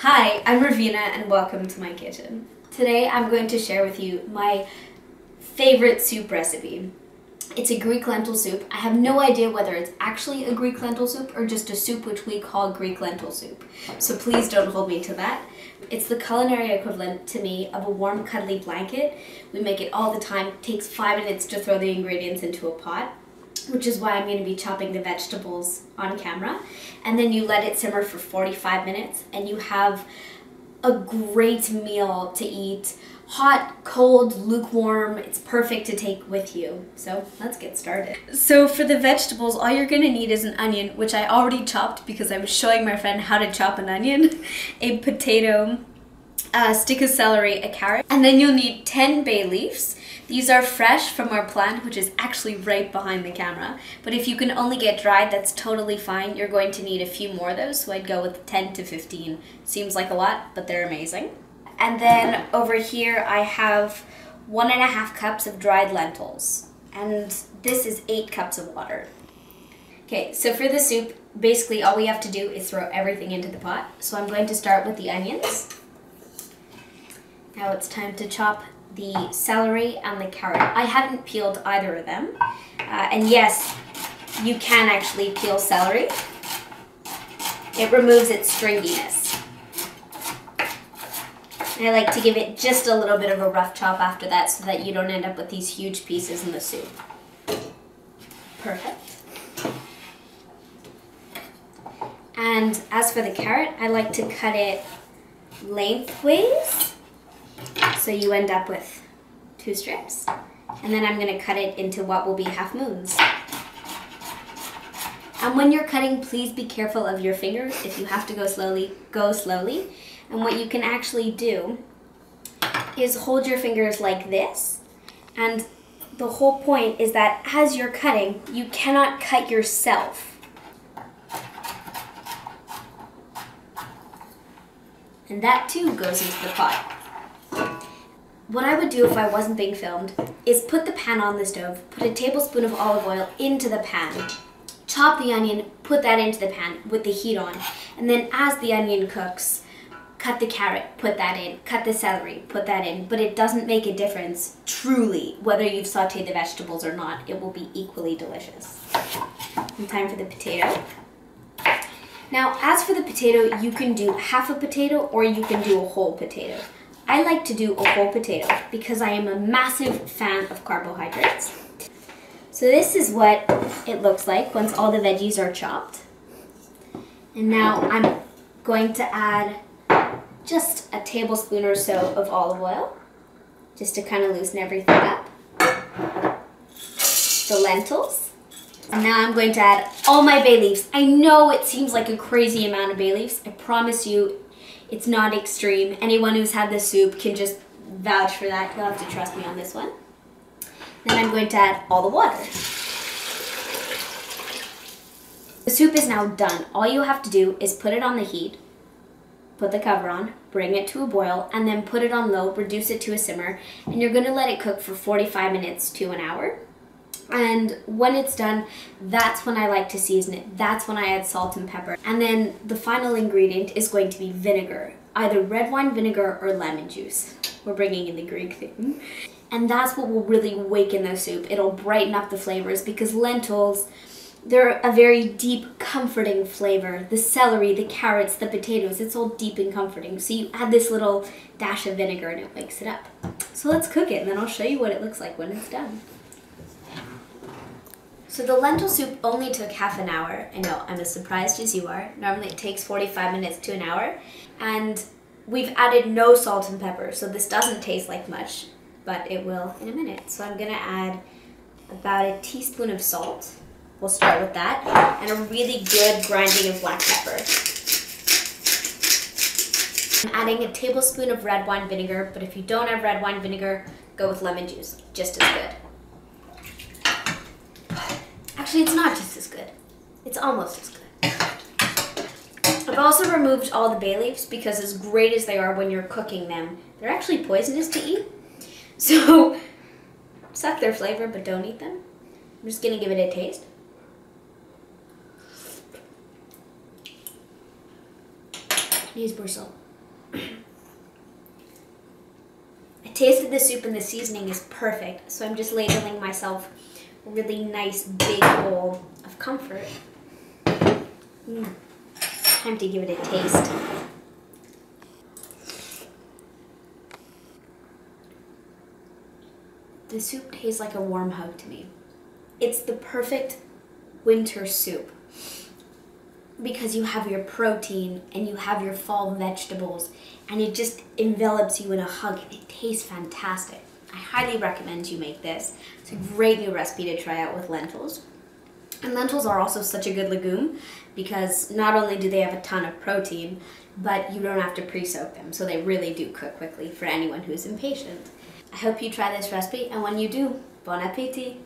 Hi, I'm Reveena and welcome to my kitchen. Today I'm going to share with you my favorite soup recipe. It's a Greek lentil soup. I have no idea whether it's actually a Greek lentil soup or just a soup which we call Greek lentil soup. So please don't hold me to that. It's the culinary equivalent to me of a warm cuddly blanket. We make it all the time. It takes 5 minutes to throw the ingredients into a pot, which is why I'm going to be chopping the vegetables on camera. And then you let it simmer for 45 minutes and you have a great meal to eat. Hot, cold, lukewarm, it's perfect to take with you. So let's get started. So for the vegetables, all you're gonna need is an onion, which I already chopped because I was showing my friend how to chop an onion, a potato, a stick of celery, a carrot, and then you'll need 10 bay leaves. These are fresh from our plant, which is actually right behind the camera. But if you can only get dried, that's totally fine. You're going to need a few more of those, so I'd go with 10 to 15. Seems like a lot, but they're amazing. And then over here I have 1.5 cups of dried lentils. And this is 8 cups of water. Okay, so for the soup, basically all we have to do is throw everything into the pot. So I'm going to start with the onions. Now it's time to chop the celery and the carrot. I haven't peeled either of them. And yes, you can actually peel celery. It removes its stringiness. And I like to give it just a little bit of a rough chop after that so that you don't end up with these huge pieces in the soup. Perfect. And as for the carrot, I like to cut it lengthways. So you end up with 2 strips. And then I'm going to cut it into what will be half moons. And when you're cutting, please be careful of your fingers. If you have to go slowly, go slowly. And what you can actually do is hold your fingers like this. And the whole point is that as you're cutting, you cannot cut yourself. And that too goes into the pot. What I would do if I wasn't being filmed is put the pan on the stove, put a tablespoon of olive oil into the pan, chop the onion, put that into the pan with the heat on, and then as the onion cooks, cut the carrot, put that in, cut the celery, put that in, but it doesn't make a difference, truly, whether you've sauteed the vegetables or not. It will be equally delicious. And time for the potato. Now, as for the potato, you can do half a potato or you can do a whole potato. I like to do a whole potato because I am a massive fan of carbohydrates. So this is what it looks like once all the veggies are chopped. And now I'm going to add just a tablespoon or so of olive oil, just to kind of loosen everything up. The lentils. And now I'm going to add all my bay leaves. I know it seems like a crazy amount of bay leaves. I promise you it's not extreme. Anyone who's had this soup can just vouch for that. You'll have to trust me on this one. Then I'm going to add all the water. The soup is now done. All you have to do is put it on the heat, put the cover on, bring it to a boil, and then put it on low, reduce it to a simmer, and you're going to let it cook for 45 minutes to an hour. And when it's done, that's when I like to season it. That's when I add salt and pepper. And then the final ingredient is going to be vinegar, either red wine vinegar or lemon juice. We're bringing in the Greek thing. And that's what will really awaken the soup. It'll brighten up the flavors because lentils, they're a very deep, comforting flavor. The celery, the carrots, the potatoes, it's all deep and comforting. So you add this little dash of vinegar and it wakes it up. So let's cook it and then I'll show you what it looks like when it's done. So the lentil soup only took half an hour. I know, I'm as surprised as you are. Normally it takes 45 minutes to an hour. And we've added no salt and pepper, so this doesn't taste like much, but it will in a minute. So I'm gonna add about a teaspoon of salt. We'll start with that. And a really good grinding of black pepper. I'm adding a tablespoon of red wine vinegar, but if you don't have red wine vinegar, go with lemon juice, just as good. Actually, it's not just as good. It's almost as good. I've also removed all the bay leaves because as great as they are when you're cooking them, they're actually poisonous to eat. So suck their flavor, but don't eat them. I'm just gonna give it a taste. Needs more salt. I tasted the soup and the seasoning is perfect, so I'm just ladling myself a really nice big bowl of comfort. Time to give it a taste. The soup tastes like a warm hug to me. It's the perfect winter soup because you have your protein and you have your fall vegetables and it just envelops you in a hug and it tastes fantastic. I highly recommend you make this. It's a great new recipe to try out with lentils. And lentils are also such a good legume because not only do they have a ton of protein, but you don't have to pre-soak them, so they really do cook quickly for anyone who's impatient. I hope you try this recipe, and when you do, bon appetit!